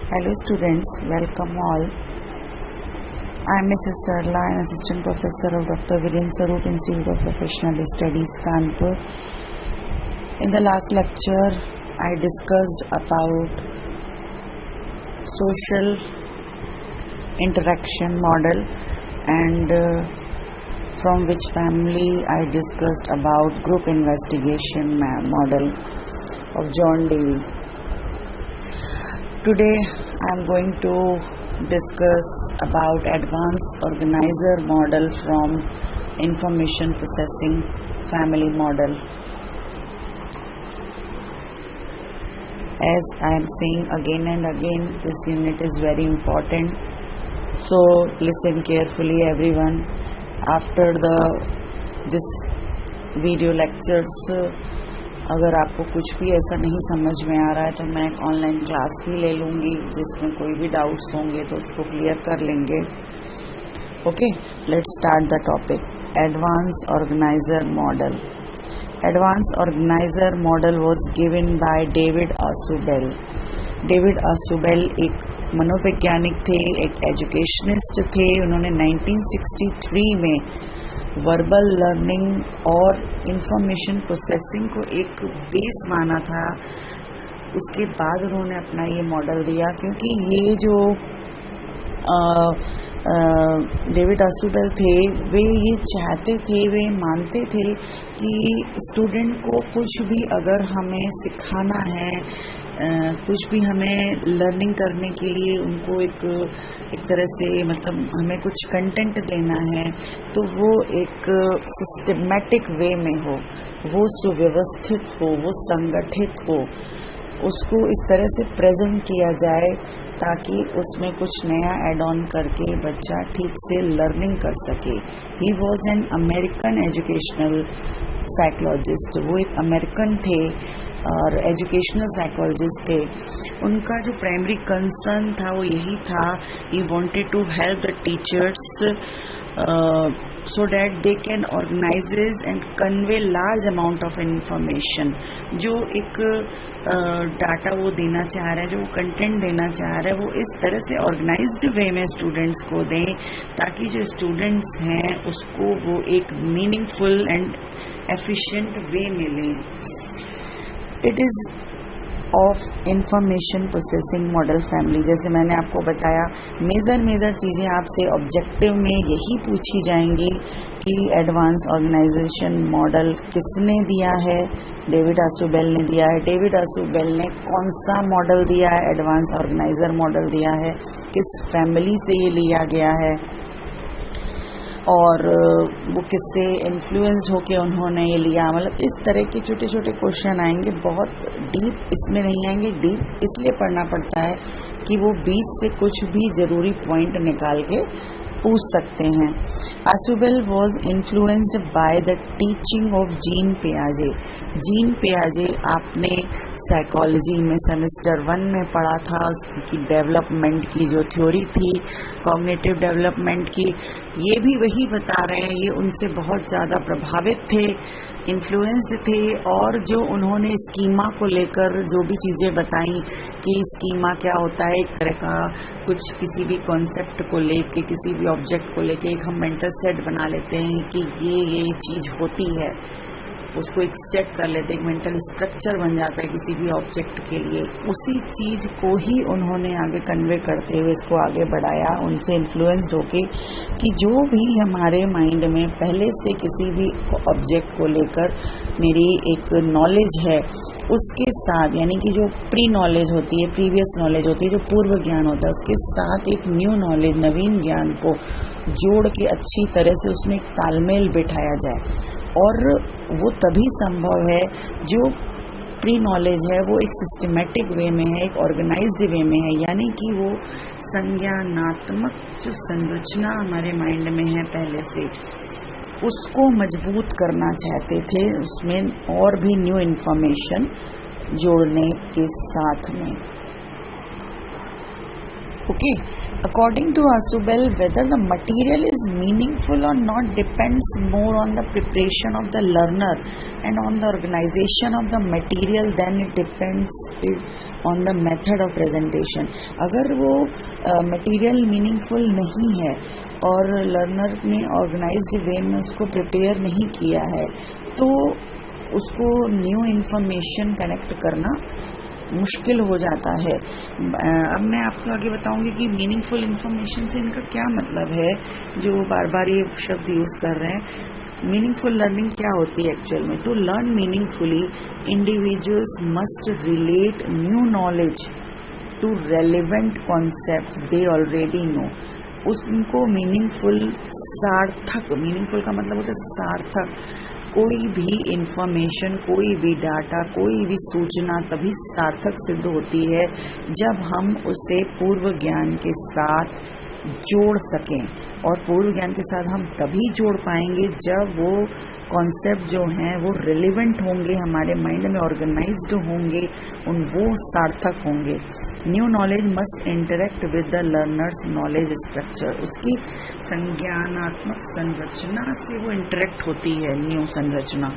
Hello students, welcome all. I am Mrs. Sarla, an assistant professor of Dr. Viren Saroop Institute of Professional Studies, Kanpur. In the last lecture, I discussed about social interaction model and from which family I discussed about group investigation model of John Dewey. Today I am going to discuss about advanced organizer model from information processing family model. As I am saying again and again, this unit is very important, so listen carefully everyone. After this video lectures, अगर आपको कुछ भी ऐसा नहीं समझ में आ रहा है तो मैं एक ऑनलाइन क्लास भी ले लूँगी, जिसमें कोई भी डाउट्स होंगे तो उसको क्लियर कर लेंगे. Okay, let's start the topic. Advance organiser model. Advance organiser model was given by David Ausubel. David Ausubel एक मनोवैज्ञानिक थे, एक एजुकेशनिस्ट थे. उन्होंने 1963 में वर्बल लर्निंग और इंफॉर्मेशन प्रोसेसिंग को एक बेस माना था. उसके बाद उन्होंने अपना ये मॉडल दिया, क्योंकि ये जो डेविड आशुबेल थे वे ये चाहते थे, वे मानते थे कि स्टूडेंट को कुछ भी अगर हमें सिखाना है, कुछ भी हमें लर्निंग करने के लिए उनको एक तरह से मतलब हमें कुछ कंटेंट देना है तो वो एक सिस्टमेटिक वे में हो, वो सुव्यवस्थित हो, वो संगठित हो, उसको इस तरह से प्रेजेंट किया जाए ताकि उसमें कुछ नया ऐड ऑन करके बच्चा ठीक से लर्निंग कर सके. He was an American educational psychologist. वो एक अमेरिकन थे और एजुकेशनल साइकोलॉजिस्ट थे. उनका जो प्राइमरी कंसर्न था वो यही था, he wanted to help the teachers so that they can organize and convey large amount of information. जो एक डाटा वो देना चाह रहा है, जो कंटेंट देना चाह रहा है, वो इस तरह से ऑर्गेनाइज्ड वे में स्टूडेंट्स को दें ताकि जो स्टूडेंट्स हैं उसको वो एक मीनिंगफुल एंड एफिशिएंट वे में लें. It is of information processing model family. जैसे मैंने आपको बताया, मेजर चीज़ें आपसे ऑब्जेक्टिव में यही पूछी जाएंगी कि एडवांस ऑर्गेनाइजेशन मॉडल किसने दिया है. डेविड आशुबेल ने दिया है. डेविड आशुबेल ने कौन सा मॉडल दिया है, एडवांस ऑर्गेनाइजर मॉडल दिया है, किस फैमिली से ये लिया गया है और वो किससे इन्फ्लुएंस्ड होके उन्होंने ये लिया. मतलब इस तरह के छोटे छोटे क्वेश्चन आएंगे, बहुत डीप इसमें नहीं आएंगे. डीप इसलिए पढ़ना पड़ता है कि वो बीच से कुछ भी ज़रूरी पॉइंट निकाल के पूछ सकते हैं. Ausubel was influenced by the teaching of Jean पियाजे. जीन पियाजे आपने साइकोलॉजी में सेमेस्टर 1 में पढ़ा था. उसकी डेवलपमेंट की जो थ्योरी थी, कॉग्निटिव डेवलपमेंट की, ये भी वही बता रहे हैं. ये उनसे बहुत ज़्यादा प्रभावित थे, इन्फ्लुएंस्ड थे, और जो उन्होंने स्कीमा को लेकर जो भी चीज़ें बताई कि स्कीमा क्या होता है, एक तरह का कुछ किसी भी कॉन्सेप्ट को लेके, किसी भी ऑब्जेक्ट को लेके एक हम मेंटल सेट बना लेते हैं कि ये चीज़ होती है, उसको एक सेट कर लेते हैं, एक मेंटल स्ट्रक्चर बन जाता है किसी भी ऑब्जेक्ट के लिए. उसी चीज़ को ही उन्होंने आगे कन्वे करते हुए इसको आगे बढ़ाया, उनसे इन्फ्लुएंस्ड होके कि जो भी हमारे माइंड में पहले से किसी भी ऑब्जेक्ट को लेकर मेरी एक नॉलेज है, उसके साथ यानी कि जो प्री नॉलेज होती है, प्रीवियस नॉलेज होती है, जो पूर्व ज्ञान होता है, उसके साथ एक न्यू नॉलेज, नवीन ज्ञान को जोड़ के अच्छी तरह से उसमें एक तालमेल बिठाया जाए. और वो तभी संभव है जो प्री नॉलेज है वो एक सिस्टमेटिक वे में है, एक ऑर्गेनाइज्ड वे में है, यानी कि वो संज्ञानात्मक जो संरचना हमारे माइंड में है पहले से, उसको मजबूत करना चाहते थे, उसमें और भी न्यू इन्फॉर्मेशन जोड़ने के साथ में. Okay. According to Aschubel, whether the material is meaningful or not depends more on the preparation of the learner and on the organization of the material then it depends on the method of presentation. अगर वो material meaningful नहीं है और learner ने organized way में उसको prepare नहीं किया है तो उसको new information connect करना मुश्किल हो जाता है। अब मैं आपको आगे बताऊंगी कि मीनिंगफुल इन्फॉर्मेशन से इनका क्या मतलब है, जो बार बार ये शब्द यूज़ कर रहे हैं। मीनिंगफुल लर्निंग क्या होती है एक्चुअल में? To learn meaningfully individuals must relate new knowledge to relevant concept they already know. उनको मीनिंगफुल सार्थक, मीनिंगफुल का मतलब होता है सार्थक, कोई भी इंफॉर्मेशन, कोई भी डाटा, कोई भी सूचना तभी सार्थक सिद्ध होती है जब हम उसे पूर्व ज्ञान के साथ जोड़ सकें। और पूर्व ज्ञान के साथ हम तभी जोड़ पाएंगे जब वो कॉन्सेप्ट जो हैं वो रिलेवेंट होंगे, हमारे माइंड में ऑर्गेनाइज्ड होंगे, वो सार्थक होंगे। New knowledge must interact with the learners knowledge structure. उसकी संज्ञानात्मक संरचना से वो इंटरेक्ट होती है। न्यू संरचना,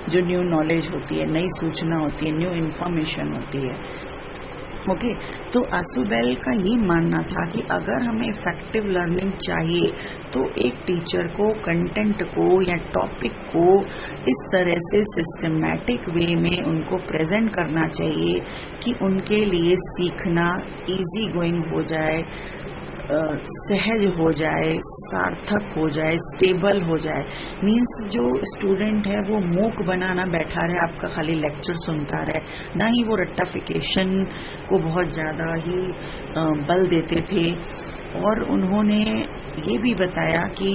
जो न्यू नॉलेज होती है, नई सूचना होती है, न्यू इन्फॉर्मेशन होती है। ओके, तो आसुबेल का ये मानना था कि अगर हमें इफेक्टिव लर्निंग चाहिए तो एक टीचर को कंटेंट को या टॉपिक को इस तरह से सिस्टमैटिक वे में उनको प्रेजेंट करना चाहिए कि उनके लिए सीखना इजी गोइंग हो जाए, सहज हो जाए, सार्थक हो जाए, स्टेबल हो जाए। मीन्स जो स्टूडेंट है वो मूक बना ना बैठा रहे, आपका खाली लेक्चर सुनता रहे, ना ही वो रट्टाफिकेशन को बहुत ज़्यादा ही बल देते थे। और उन्होंने ये भी बताया कि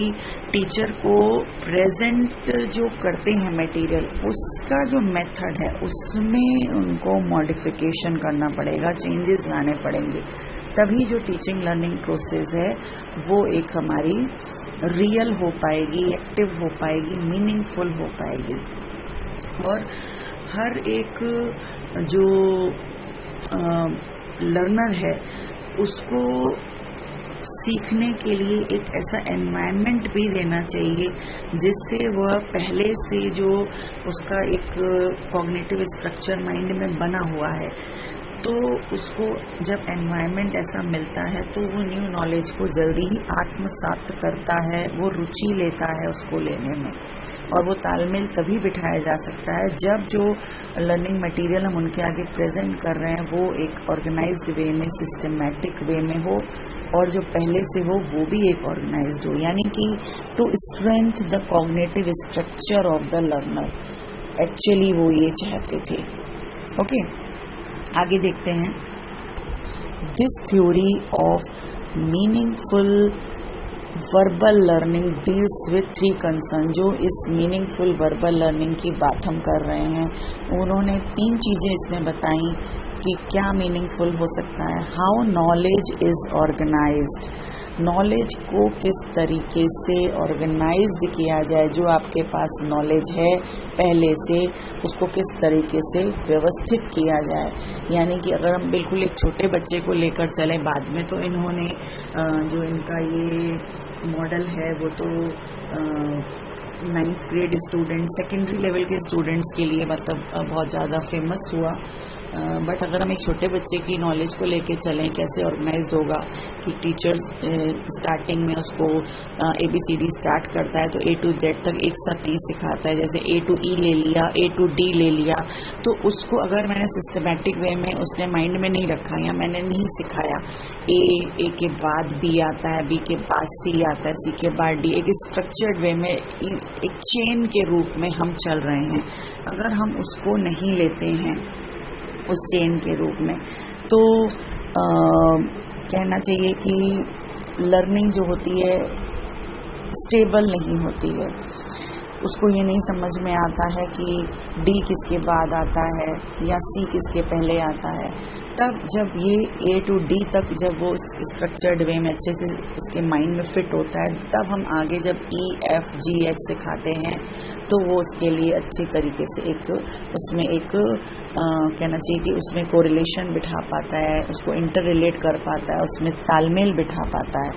टीचर को प्रेजेंट जो करते हैं मटेरियल, उसका जो मेथड है उसमें उनको मॉडिफिकेशन करना पड़ेगा, चेंजेस लाने पड़ेंगे, तभी जो टीचिंग लर्निंग प्रोसेस है वो एक हमारी रियल हो पाएगी, एक्टिव हो पाएगी, मीनिंगफुल हो पाएगी। और हर एक जो लर्नर है उसको सीखने के लिए एक ऐसा एनवायरनमेंट भी देना चाहिए जिससे वह पहले से जो उसका एक कॉग्निटिव स्ट्रक्चर माइंड में बना हुआ है, तो उसको जब एनवायरनमेंट ऐसा मिलता है तो वो न्यू नॉलेज को जल्दी ही आत्मसात करता है, वो रुचि लेता है उसको लेने में। और वो तालमेल तभी बिठाया जा सकता है जब जो लर्निंग मटेरियल हम उनके आगे प्रेजेंट कर रहे हैं वो एक ऑर्गेनाइज्ड वे में, सिस्टमैटिक वे में हो, और जो पहले से हो वो भी एक ऑर्गेनाइज्ड हो। यानी कि to strengthen the cognitive structure of the learner, actually वो ये चाहते थे। ओके, आगे देखते हैं। This theory of meaningful verbal learning deals with 3 concern. जो इस मीनिंगफुल वर्बल लर्निंग की बात हम कर रहे हैं, उन्होंने 3 चीज़ें इसमें बताई कि क्या मीनिंगफुल हो सकता है। How knowledge is organized, knowledge को किस तरीके से ऑर्गेनाइज्ड किया जाए, जो आपके पास नॉलेज है पहले से उसको किस तरीके से व्यवस्थित किया जाए। यानी कि अगर हम बिल्कुल एक छोटे बच्चे को लेकर चलें बाद में, तो इन्होंने जो इनका ये मॉडल है वो तो 9th grade student, secondary level के स्टूडेंट्स के लिए मतलब बहुत ज़्यादा फेमस हुआ। बट अगर हम एक छोटे बच्चे की नॉलेज को लेके चलें, कैसे ऑर्गेनाइज्ड होगा कि टीचर्स स्टार्टिंग में उसको ABCD स्टार्ट करता है तो A to Z तक एक साथ नहीं सिखाता है। जैसे A to E ले लिया, A to D ले लिया, तो उसको अगर मैंने सिस्टमैटिक वे में उसने माइंड में नहीं रखा या मैंने नहीं सिखाया, A के बाद B आता है, B के बाद C आता है, C के बाद D, एक स्ट्रक्चर्ड वे में एक चेन के रूप में हम चल रहे हैं। अगर हम उसको नहीं लेते हैं उस चेन के रूप में, तो कहना चाहिए कि लर्निंग जो होती है स्टेबल नहीं होती है। उसको ये नहीं समझ में आता है कि D किसके बाद आता है या C किसके पहले आता है। तब जब ये A to D तक जब वो स्ट्रक्चर्ड वे में अच्छे से उसके माइंड में फिट होता है, तब हम आगे जब E, F, G, H सिखाते हैं तो वो उसके लिए अच्छी तरीके से एक उसमें एक कहना चाहिए कि उसमें कोरिलेशन बिठा पाता है, उसको इंटर रिलेट कर पाता है, उसमें तालमेल बिठा पाता है।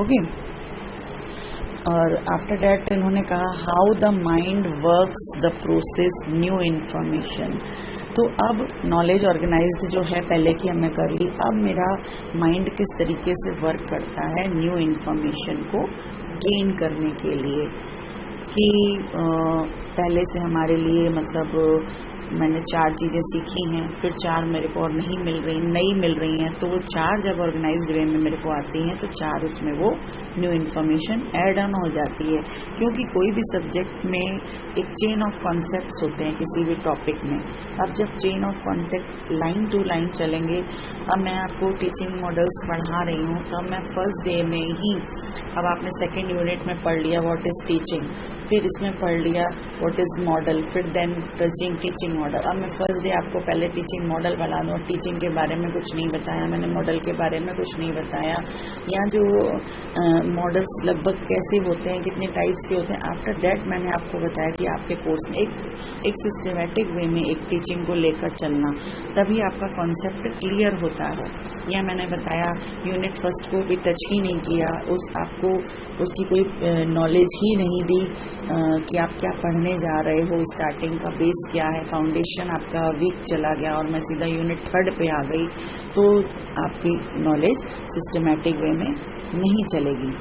ओके, और आफ्टर डैट इन्होंने कहा how the mind works the process new information. तो अब नॉलेज ऑर्गेनाइज्ड जो है पहले की हमने कर ली, अब मेरा माइंड किस तरीके से वर्क करता है न्यू इन्फॉर्मेशन को गेन करने के लिए। कि पहले से हमारे लिए मतलब मैंने 4 चीज़ें सीखी हैं, फिर 4 मेरे को और नहीं मिल रही, नई मिल रही हैं, तो वो 4 जब ऑर्गेनाइज्ड वे में मेरे को आती हैं तो 4 उसमें वो न्यू इन्फॉर्मेशन ऐड ऑन हो जाती है। क्योंकि कोई भी सब्जेक्ट में एक चेन ऑफ कॉन्सेप्ट्स होते हैं किसी भी टॉपिक में। अब जब chain of contact line to line चलेंगे, अब मैं आपको टीचिंग मॉडल्स पढ़ा रही हूँ, तो अब मैं फर्स्ट डे में ही, अब आपने सेकेंड यूनिट में पढ़ लिया व्हाट इज़ टीचिंग, फिर इसमें पढ़ लिया व्हाट इज़ मॉडल, फिर देन टीचिंग मॉडल। अब मैं फर्स्ट डे आपको पहले टीचिंग मॉडल बता दूँ, टीचिंग के बारे में कुछ नहीं बताया मैंने, मॉडल के बारे में कुछ नहीं बताया, या जो मॉडल्स लगभग कैसे होते हैं, कितने टाइप्स के होते हैं। आफ्टर डैट मैंने आपको बताया कि आपके कोर्स में एक सिस्टमेटिक वे में एक टीचिंग को लेकर चलना, तभी आपका कॉन्सेप्ट क्लियर होता है। या मैंने बताया यूनिट फर्स्ट को भी टच ही नहीं किया, आपको उसकी कोई नॉलेज ही नहीं दी कि आप क्या पढ़ने जा रहे हो, स्टार्टिंग का बेस क्या है, फाउंडेशन आपका वीक चला गया और मैं सीधा यूनिट थर्ड पे आ गई, तो आपकी नॉलेज सिस्टमैटिक वे में नहीं चलेगी।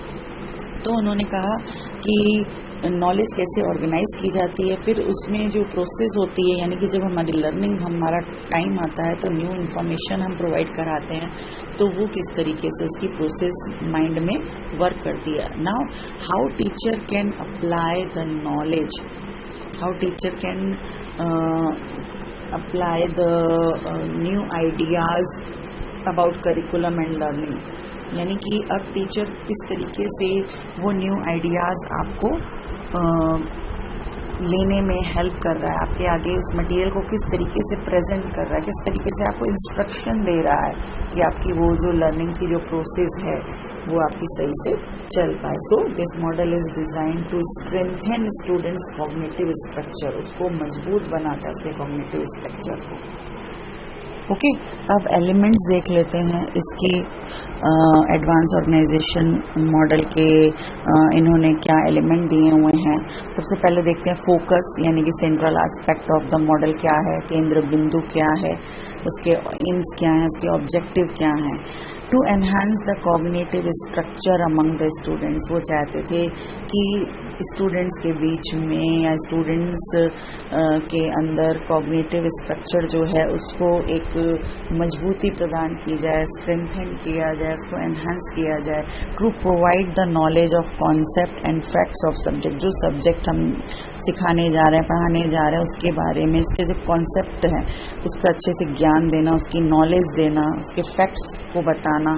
तो उन्होंने कहा कि नॉलेज कैसे ऑर्गेनाइज की जाती है, फिर उसमें जो प्रोसेस होती है, यानी कि जब हमारी लर्निंग हमारा टाइम आता है तो न्यू इन्फॉर्मेशन हम प्रोवाइड कराते हैं, तो वो किस तरीके से उसकी प्रोसेस माइंड में वर्क करती है। Now how teacher can apply the knowledge, how teacher can apply the new ideas about curriculum and learning. यानी कि अब टीचर किस तरीके से वो न्यू आइडियाज़ आपको लेने में हेल्प कर रहा है, आपके आगे उस मटेरियल को किस तरीके से प्रेजेंट कर रहा है, किस तरीके से आपको इंस्ट्रक्शन दे रहा है कि आपकी वो जो लर्निंग की जो प्रोसेस है वो आपकी सही से चल पाए। So this model is design to strengthen students cognitive structure, उसको मजबूत बनाता है उसके कॉग्निटिव स्ट्रक्चर को। ओके, अब एलिमेंट्स देख लेते हैं इसके एडवांस ऑर्गेनाइजेशन मॉडल के। इन्होंने क्या एलिमेंट दिए हुए हैं। सबसे पहले देखते हैं फोकस, यानी कि central aspect of the model क्या है, केंद्र बिंदु क्या है, उसके एम्स क्या हैं, उसके ऑब्जेक्टिव क्या हैं। To enhance the cognitive structure among the students, वो चाहते थे कि स्टूडेंट्स के बीच में या स्टूडेंट्स के अंदर कॉग्निटिव स्ट्रक्चर जो है उसको एक मजबूती प्रदान की जाए, स्ट्रेंथन किया जाए, उसको एनहांस किया जाए। To provide the knowledge of concept and facts of subject, जो सब्जेक्ट हम सिखाने जा रहे हैं, पढ़ाने जा रहे हैं, उसके बारे में इसके जो कॉन्सेप्ट हैं उसका अच्छे से ज्ञान देना, उसकी नॉलेज देना, उसके फैक्ट्स को बताना।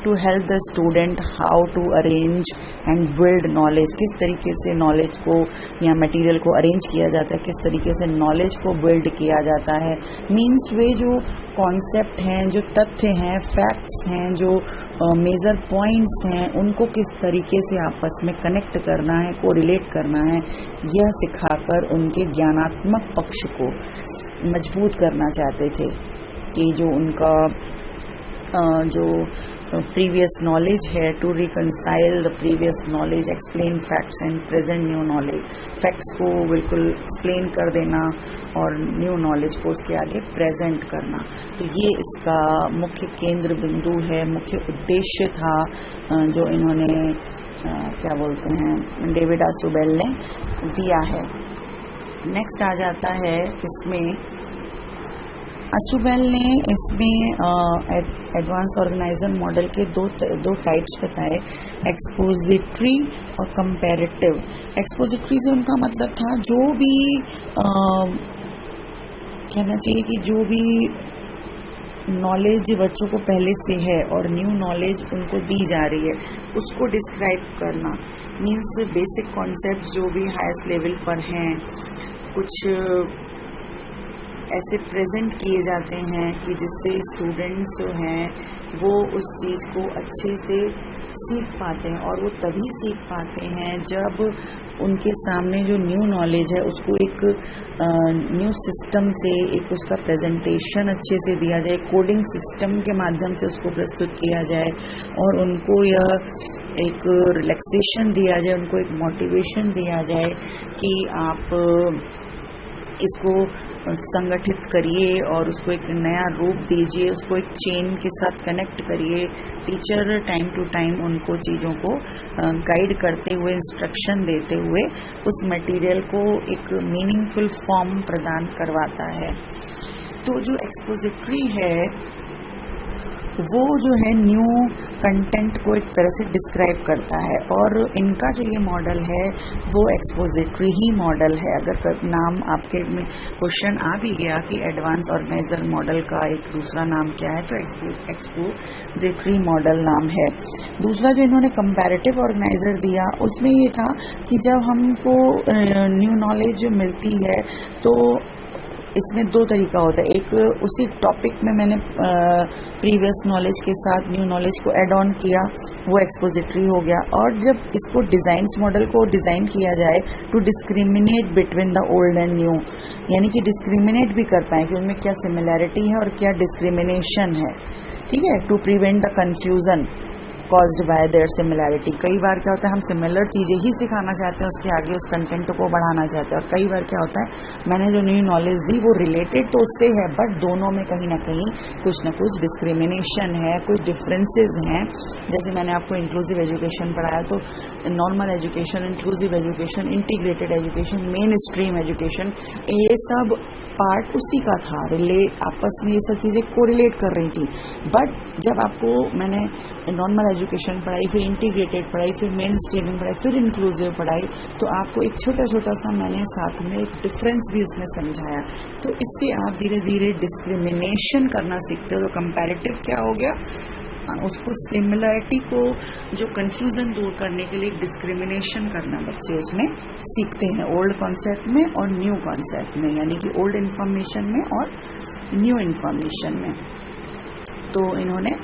To help the student how to arrange and build knowledge, किस तरीके से नॉलेज को या मटेरियल को अरेंज किया जाता है, किस तरीके से नॉलेज को बिल्ड किया जाता है। मीन्स वे जो कॉन्सेप्ट हैं, जो तथ्य हैं, फैक्ट्स हैं, जो मेजर पॉइंट्स हैं, उनको किस तरीके से आपस में कनेक्ट करना है, को रिलेट करना है, यह सिखाकर उनके ज्ञानात्मक पक्ष को मजबूत करना चाहते थे। कि जो उनका जो प्रीवियस नॉलेज है, to reconcile the previous knowledge, explain facts and present new knowledge, facts को बिल्कुल एक्सप्लेन कर देना और न्यू नॉलेज को उसके आगे प्रेजेंट करना। तो ये इसका मुख्य केंद्र बिंदु है, मुख्य उद्देश्य था जो इन्होंने क्या बोलते हैं डेविड आसुबेल ने दिया है। नेक्स्ट आ जाता है इसमें आसुबेल ने इसमें एडवांस ऑर्गेनाइजर मॉडल के दो टाइप्स बताए, एक्सपोजिटरी और कंपैरेटिव। एक्सपोजिटरी से उनका मतलब था जो भी कहना चाहिए कि जो भी नॉलेज बच्चों को पहले से है और न्यू नॉलेज उनको दी जा रही है उसको डिस्क्राइब करना। मीन्स बेसिक कॉन्सेप्ट जो भी हाईएस्ट लेवल पर हैं, कुछ ऐसे प्रेजेंट किए जाते हैं कि जिससे स्टूडेंट्स जो हैं वो उस चीज़ को अच्छे से सीख पाते हैं। और वो तभी सीख पाते हैं जब उनके सामने जो न्यू नॉलेज है उसको एक न्यू सिस्टम से एक उसका प्रेजेंटेशन अच्छे से दिया जाए, कोडिंग सिस्टम के माध्यम से उसको प्रस्तुत किया जाए और उनको यह एक रिलैक्सेशन दिया जाए, उनको एक मोटिवेशन दिया जाए कि आप इसको संगठित करिए और उसको एक नया रूप दीजिए, उसको एक चेन के साथ कनेक्ट करिए। टीचर टाइम टू टाइम उनको चीज़ों को गाइड करते हुए, इंस्ट्रक्शन देते हुए उस मटेरियल को एक मीनिंगफुल फॉर्म प्रदान करवाता है। तो जो एक्सपोजिटरी है वो जो है न्यू कंटेंट को एक तरह से डिस्क्राइब करता है और इनका जो ये मॉडल है वो एक्सपोजिटरी ही मॉडल है। अगर नाम आपके में क्वेश्चन आ भी गया कि एडवांस ऑर्गेनाइजर मॉडल का एक दूसरा नाम क्या है, तो एक्सपोजिटरी मॉडल नाम है। दूसरा जो इन्होंने कंपैरेटिव ऑर्गेनाइजर दिया उसमें ये था कि जब हमको न्यू नॉलेज मिलती है तो इसमें दो तरीका होता है। एक, उसी टॉपिक में मैंने प्रीवियस नॉलेज के साथ न्यू नॉलेज को ऐड ऑन किया, वो एक्सपोजिटरी हो गया। और जब इसको डिज़ाइंस मॉडल को डिज़ाइन किया जाए to discriminate between the old and new, यानी कि डिस्क्रिमिनेट भी कर पाएँ कि उनमें क्या सिमिलैरिटी है और क्या डिस्क्रिमिनेशन है, ठीक है, to prevent the confusion caused by their similarity. कई बार क्या होता है हम सिमिलर चीज़ें ही सिखाना चाहते हैं, उसके आगे उस कंटेंट को बढ़ाना चाहते हैं, और कई बार क्या होता है मैंने जो न्यू नॉलेज दी वो रिलेटेड तो उससे है बट दोनों में कहीं ना कहीं कुछ ना कुछ डिस्क्रिमिनेशन है, कुछ डिफरेंसेस हैं। जैसे मैंने आपको इंक्लूसिव एजुकेशन पढ़ाया तो normal education, inclusive education, integrated education, main stream education, ये सब पार्ट उसी का था, आपस में ये सब चीज़ें कोरिलेट कर रही थी। बट जब आपको मैंने नॉर्मल एजुकेशन पढ़ाई, फिर इंटीग्रेटेड पढ़ाई, फिर मेन स्ट्रीमिंग पढ़ाई, फिर इंक्लूसिव पढ़ाई, तो आपको एक छोटा छोटा सा मैंने साथ में एक डिफरेंस भी उसमें समझाया। तो इससे आप धीरे धीरे डिस्क्रिमिनेशन करना सीखते हो। तो कंपैरेटिव क्या हो गया, उसको सिमिलरिटी को जो कंफ्यूजन दूर करने के लिए डिस्क्रिमिनेशन करना बच्चे उसमें सीखते हैं, ओल्ड कॉन्सेप्ट में और न्यू कॉन्सेप्ट में, यानी कि ओल्ड इन्फॉर्मेशन में और न्यू इन्फॉर्मेशन में। तो इन्होंने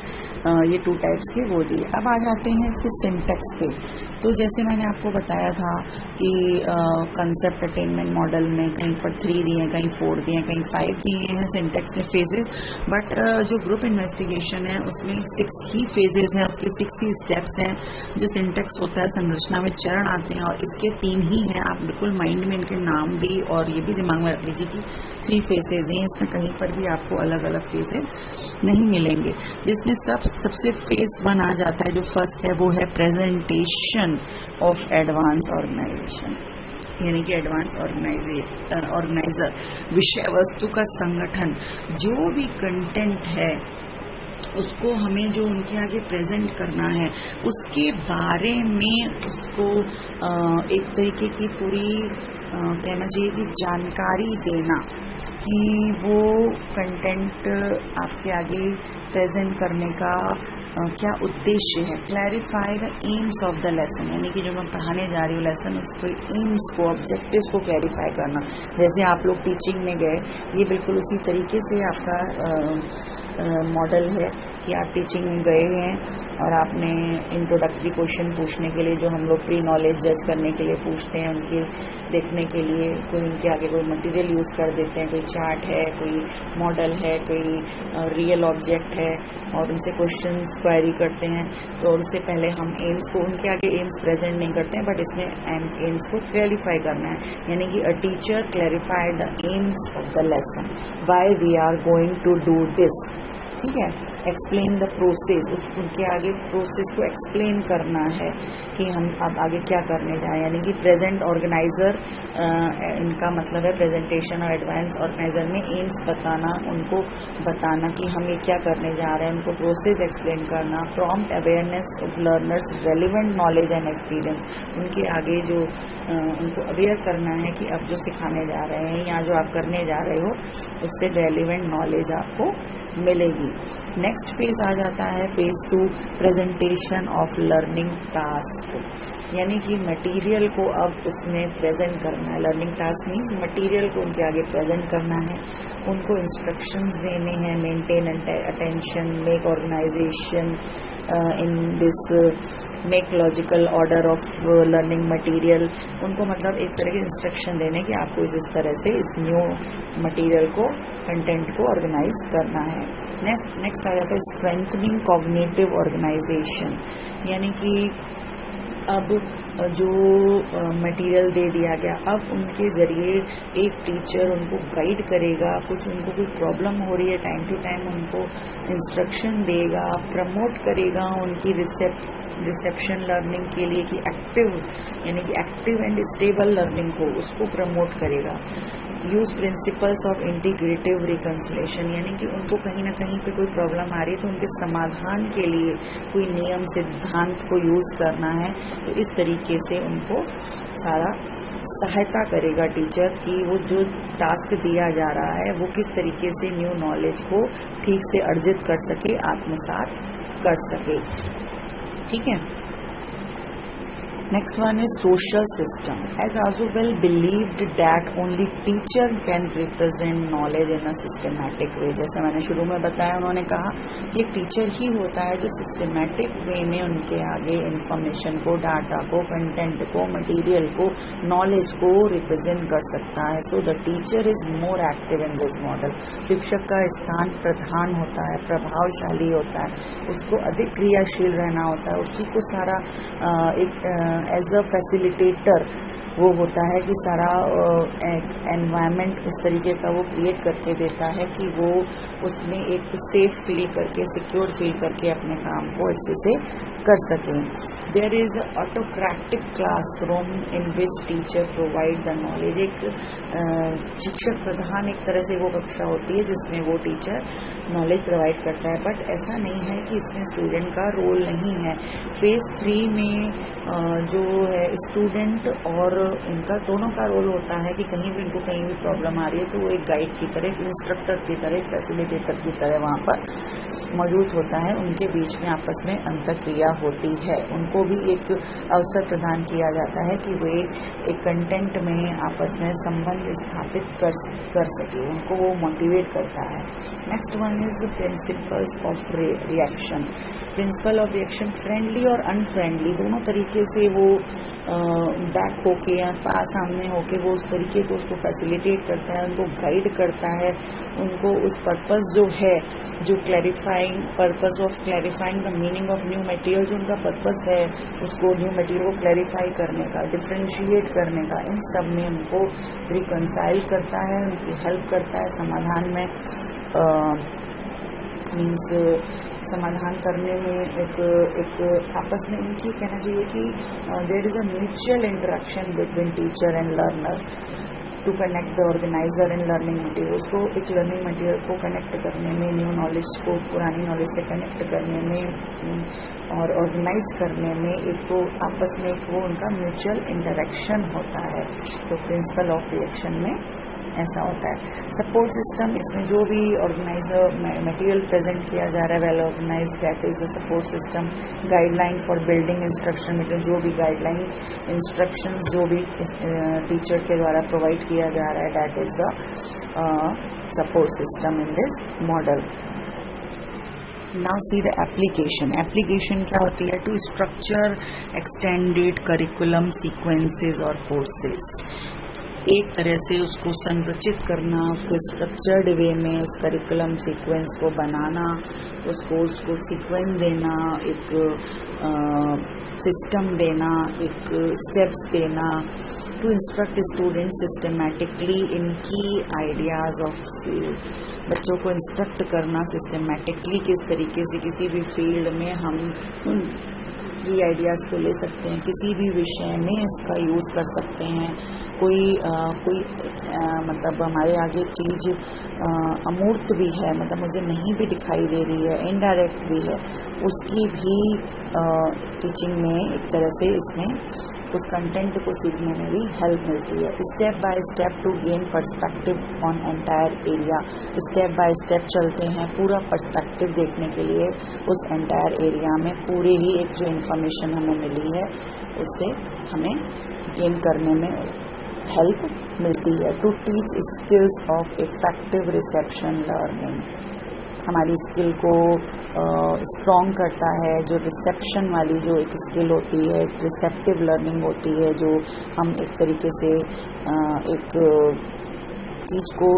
ये 2 टाइप्स के वो दिए। अब आ जाते हैं इसके सिंटेक्स पे। तो जैसे मैंने आपको बताया था कि कंसेप्ट अटेनमेंट मॉडल में कहीं पर 3 दिए हैं, कहीं 4 दिए हैं, कहीं 5 दिए हैं सिंटेक्स में फेजेस, बट जो ग्रुप इन्वेस्टिगेशन है उसमें 6 ही फेजेस हैं, उसके 6 ही स्टेप्स हैं। जो सिंटेक्स होता है संरचना में चरण आते हैं और इसके 3 ही हैं। आप बिल्कुल माइंड में इनके नाम भी और ये भी दिमाग में रख लीजिए कि 3 फेजेज हैं, इसमें कहीं पर भी आपको अलग अलग फेजेज नहीं मिलेंगे। जिसमें सबसे फेज 1 आ जाता है, जो फर्स्ट है वो है प्रेजेंटेशन ऑफ एडवांस ऑर्गेनाइजेशन, यानी कि एडवांस ऑर्गेनाइजर, विषय वस्तु का संगठन। जो भी कंटेंट है उसको हमें जो उनके आगे प्रेजेंट करना है उसके बारे में उसको एक तरीके की पूरी कहना चाहिए कि जानकारी देना कि वो कंटेंट आपके आगे प्रेजेंट करने का क्या उद्देश्य है। Clarify the aims of the lesson, यानी कि जो मैं पढ़ाने जा रही हूँ लेसन, उसको एम्स को, ऑब्जेक्टिव्स को क्लैरिफाई करना। जैसे आप लोग टीचिंग में गए, ये बिल्कुल उसी तरीके से आपका मॉडल है कि आप टीचिंग में गए हैं और आपने इंट्रोडक्टरी क्वेश्चन पूछने के लिए, जो हम लोग प्री नॉलेज जज करने के लिए पूछते हैं, उनके देखने के लिए कोई उनके आगे कोई मटेरियल यूज़ कर देते हैं, कोई चार्ट है, कोई मॉडल है, कोई रियल ऑब्जेक्ट है, और उनसे क्वेश्चंस क्वेरी करते हैं। तो उससे पहले हम एम्स को, उनके आगे एम्स प्रेजेंट नहीं करते हैं, बट इसमें एम्स को क्लैरिफाई करना है, यानी कि a teacher clarify the aims of the lesson, why we are going to do this, ठीक है। एक्सप्लेन द प्रोसेस, उनके आगे प्रोसेस को एक्सप्लेन करना है कि हम अब आगे क्या करने जाएं, यानी कि प्रेजेंट ऑर्गेनाइजर, इनका मतलब है प्रेजेंटेशन और एडवांस ऑर्गेनाइजर में एम्स बताना, उनको बताना कि हम ये क्या करने जा रहे हैं, उनको प्रोसेस एक्सप्लेन करना। Prompt awareness of learners relevant knowledge and experience, उनके आगे जो उनको अवेयर करना है कि अब जो सिखाने जा रहे हैं या जो आप करने जा रहे हो उससे रेलिवेंट नॉलेज आपको मिलेगी। नेक्स्ट फेज आ जाता है phase 2, presentation of learning task, यानी कि मटेरियल को अब उसमें प्रेजेंट करना है। लर्निंग टास्क मीन्स मटेरियल को उनके आगे प्रेजेंट करना है, उनको इंस्ट्रक्शंस देने हैं, maintain attention, make organization in this, make logical order of learning material, उनको मतलब एक तरह के इंस्ट्रक्शन देने कि आपको इस तरह से इस न्यू मटेरियल को, कंटेंट को ऑर्गेनाइज करना है। नेक्स्ट आ जाता है स्ट्रेंथनिंग कॉग्निटिव ऑर्गेनाइजेशन, यानी कि अब जो मटेरियल दे दिया गया, अब उनके ज़रिए एक टीचर उनको गाइड करेगा, कुछ उनको कोई प्रॉब्लम हो रही है टाइम टू टाइम उनको इंस्ट्रक्शन देगा, प्रमोट करेगा उनकी रिसेप्शन लर्निंग के लिए कि एक्टिव, यानी कि एक्टिव एंड स्टेबल लर्निंग को उसको प्रमोट करेगा। Use principles of integrative reconciliation, यानी कि उनको कहीं ना कहीं पे कोई प्रॉब्लम आ रही है तो उनके समाधान के लिए कोई नियम सिद्धांत को यूज़ करना है, तो इस तरीके से उनको सारा सहायता करेगा टीचर कि वो जो टास्क दिया जा रहा है वो किस तरीके से न्यू नॉलेज को ठीक से अर्जित कर सके, आत्मसात कर सके। ठीक है। Next one is social system. As also well believed that only teacher can represent knowledge in a systematic way. जैसे मैंने शुरू में बताया, उन्होंने कहा कि एक टीचर ही होता है जो सिस्टमेटिक वे में उनके आगे इंफॉर्मेशन को, डाटा को, कंटेंट को, मटेरियल को, नॉलेज को रिप्रेजेंट कर सकता है। So the teacher is more active in this model. शिक्षक का स्थान प्रधान होता है, प्रभावशाली होता है, उसको अधिक क्रियाशील रहना होता है, उसी को सारा एक एज अ फैसिलिटेटर वो होता है कि सारा एनवायरनमेंट इस तरीके का वो क्रिएट करके देता है कि वो उसमें एक सेफ फील करके, सिक्योर फील करके अपने काम को अच्छे से कर सकें। There is autocratic classroom in which teacher provide the knowledge. एक शिक्षक प्रधान एक तरह से वो कक्षा होती है जिसमें वो टीचर नॉलेज प्रोवाइड करता है, बट ऐसा नहीं है कि इसमें स्टूडेंट का रोल नहीं है। फेज 3 में जो है स्टूडेंट और उनका दोनों का रोल होता है कि कहीं भी इनको कहीं भी प्रॉब्लम आ रही है तो वो एक गाइड की तरह, एक इंस्ट्रक्टर की तरह, एक फैसिलिटेटर की तरह वहाँ पर मौजूद होता है। उनके बीच में आपस में अंतःक्रिया होती है, उनको भी एक अवसर प्रदान किया जाता है कि वे एक कंटेंट में आपस में संबंध स्थापित कर सके, उनको वो मोटिवेट करता है। Next one is principles of reaction. Principle of reaction friendly और अनफ्रेंडली दोनों तरीके से वो बैक होके या पास सामने होके वो उस तरीके को उसको फैसिलिटेट करता है, उनको गाइड करता है, उनको उस पर्पस जो है, जो purpose of clarifying the meaning of new material, जो उनका पर्पस है उसको न्यू मटेरियल को क्लैरिफाई करने का, डिफ्रेंशिएट करने का, इन सब में उनको रिकंसाइल करता है, उनकी हेल्प करता है समाधान में, मीन्स समाधान करने में एक आपस में उनकी कहना चाहिए कि there is a mutual interaction between teacher and learner to connect the organizer and learning material. उसको एक लर्निंग मटेरियल को कनेक्ट करने में, न्यू नॉलेज को पुरानी नॉलेज से कनेक्ट करने में और ऑर्गेनाइज करने में एक वो आपस में एक वो उनका म्यूचुअल इंटरेक्शन होता है। तो प्रिंसिपल ऑफ रिएक्शन में ऐसा होता है। सपोर्ट सिस्टम, इसमें जो भी ऑर्गेनाइजर मटेरियल प्रेजेंट किया जा रहा है well organize, that is the support system. Guideline for building instruction material, जो भी गाइडलाइन इंस्ट्रक्शंस जो भी टीचर के द्वारा प्रोवाइड किया जा रहा है, that is the support system in this model. Now see the application. Application क्या होती है? To structure extended curriculum sequences और कोर्सेज। एक तरह से उसको संरचित करना, उसको स्ट्रक्चर्ड वे में उस करिकुलम सीक्वेंस को बनाना, उसको सीक्वेंस देना, एक सिस्टम देना, एक स्टेप्स देना। टू इंस्ट्रक्ट स्टूडेंट सिस्टमैटिकली इन की आइडियाज़ ऑफ फील्ड। बच्चों को इंस्ट्रक्ट करना सिस्टमैटिकली, किस तरीके से किसी भी फील्ड में हम उनकी आइडियाज़ को ले सकते हैं, किसी भी विषय में इसका यूज़ कर सकते हैं। कोई मतलब हमारे आगे चीज़ अमूर्त भी है, मतलब मुझे नहीं भी दिखाई दे रही है, इनडायरेक्ट भी है, उसकी भी टीचिंग में एक तरह से इसमें उस कंटेंट को सीखने में भी हेल्प मिलती है। Step by step to gain perspective on entire area. Step by step चलते हैं पूरा पर्सपेक्टिव देखने के लिए उस एंटायर एरिया में, पूरे ही एक जो इन्फॉर्मेशन हमें मिली है उससे हमें गेन करने में हेल्प मिलती है to teach skills of effective reception learning. हमारी स्किल को स्ट्रॉन्ग करता है, जो रिसेप्शन वाली जो एक स्किल होती है, एक रिसेप्टिव लर्निंग होती है, जो हम एक तरीके से एक चीज़ को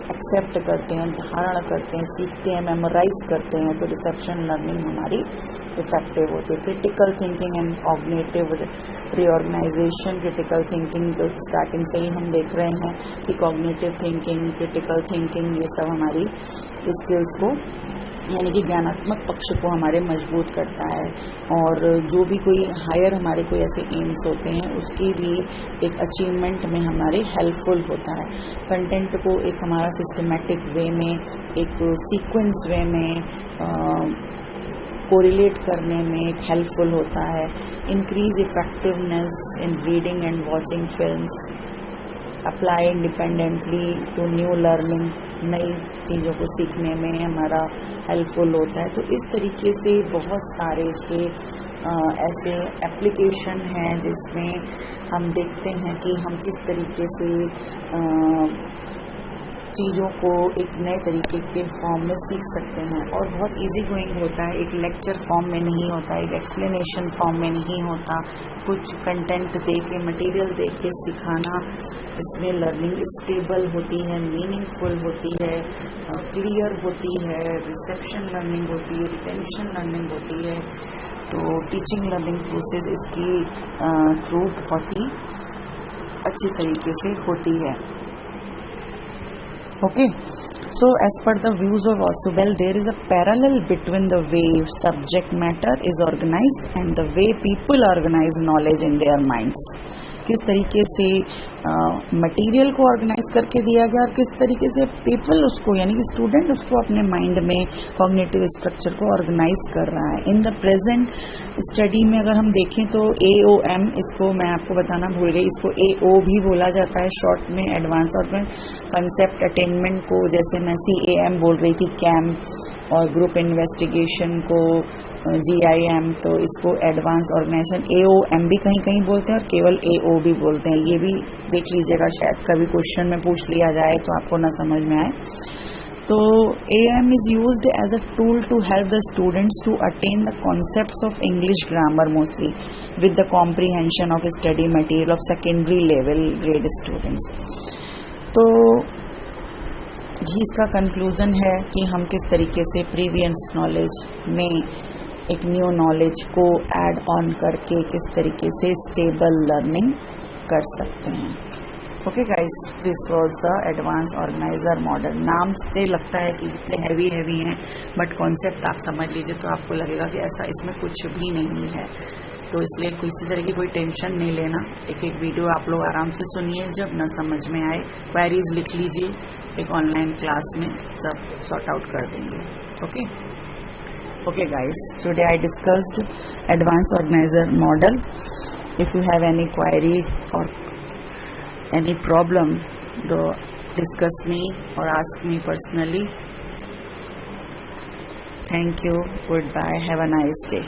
एक्सेप्ट करते हैं, धारण करते हैं, सीखते हैं, मेमोराइज करते हैं, तो रिसेप्शन लर्निंग हमारी इफेक्टिव होती है। Critical thinking and cognitive reorganization. Critical thinking तो स्टार्टिंग से ही हम देख रहे हैं कि कॉग्निटिव थिंकिंग, क्रिटिकल थिंकिंग, ये सब हमारी स्किल्स को यानी कि ज्ञानात्मक पक्ष को हमारे मजबूत करता है। और जो भी कोई हायर हमारे कोई ऐसे एम्स होते हैं उसकी भी एक अचीवमेंट में हमारे हेल्पफुल होता है। कंटेंट को एक हमारा सिस्टमेटिक वे में, एक सीक्वेंस वे में कोरिलेट करने में एक हेल्पफुल होता है। Increase effectiveness in reading and watching films. Apply independently to new learning. नई चीज़ों को सीखने में हमारा हेल्पफुल होता है। तो इस तरीके से बहुत सारे इसके ऐसे एप्लीकेशन हैं जिसमें हम देखते हैं कि हम किस तरीके से चीज़ों को एक नए तरीके के फॉर्म में सीख सकते हैं। और बहुत इजी गोइंग होता है, एक लेक्चर फॉर्म में नहीं होता, एक एक्सप्लेनेशन फॉर्म में नहीं होता। कुछ कंटेंट दे के, मटीरियल दे के सिखाना, इसमें लर्निंग स्टेबल होती है, मीनिंगफुल होती है, क्लियर होती है, रिसेप्शन लर्निंग होती है, रिटेंशन लर्निंग होती है। तो टीचिंग लर्निंग प्रोसेस इसकी थ्रू बहुत ही अच्छी तरीके से होती है। Okay, so as per the views of Ausubel, there is a parallel between the way subject matter is organized and the way people organize knowledge in their minds. किस तरीके से मटेरियल को ऑर्गेनाइज करके दिया गया और किस तरीके से पीपल उसको यानी कि स्टूडेंट उसको अपने माइंड में कॉग्निटिव स्ट्रक्चर को ऑर्गेनाइज कर रहा है। इन द प्रेजेंट स्टडी में अगर हम देखें तो AOM, इसको मैं आपको बताना भूल गई, इसको AO भी बोला जाता है शॉर्ट में, एडवांस और कंसेप्ट अटेनमेंट को, जैसे मैं CAM बोल रही थी, कैम, और ग्रुप इन्वेस्टिगेशन को GIM, तो इसको एडवांस ऑर्गेनाइजेशन AOM भी कहीं कहीं बोलते हैं और केवल AO भी बोलते हैं। ये भी देख लीजिएगा, शायद कभी क्वेश्चन में पूछ लिया जाए तो आपको ना समझ में आए। तो AM is used as a tool to help the students to attain the concepts of English grammar mostly with the comprehension of study material of secondary level grade students। तो ये इसका कंक्लूजन है कि हम किस तरीके से प्रीवियस नॉलेज में एक न्यू नॉलेज को ऐड ऑन करके किस तरीके से स्टेबल लर्निंग कर सकते हैं। Okay guys, this was the advance organiser model. नाम से लगता है कि कितने हैवी हैं, बट कॉन्सेप्ट आप समझ लीजिए तो आपको लगेगा कि ऐसा इसमें कुछ भी नहीं है। तो इसलिए किसी तरह की कोई टेंशन नहीं लेना। एक एक वीडियो आप लोग आराम से सुनिए, जब न समझ में आए क्वेरीज लिख लीजिए, एक ऑनलाइन क्लास में सब सॉर्ट आउट कर देंगे। Okay guys, today I discussed advanced organizer model. If you have any query or any problem, तो discuss me or ask me personally. Thank you. Goodbye. Have a nice day.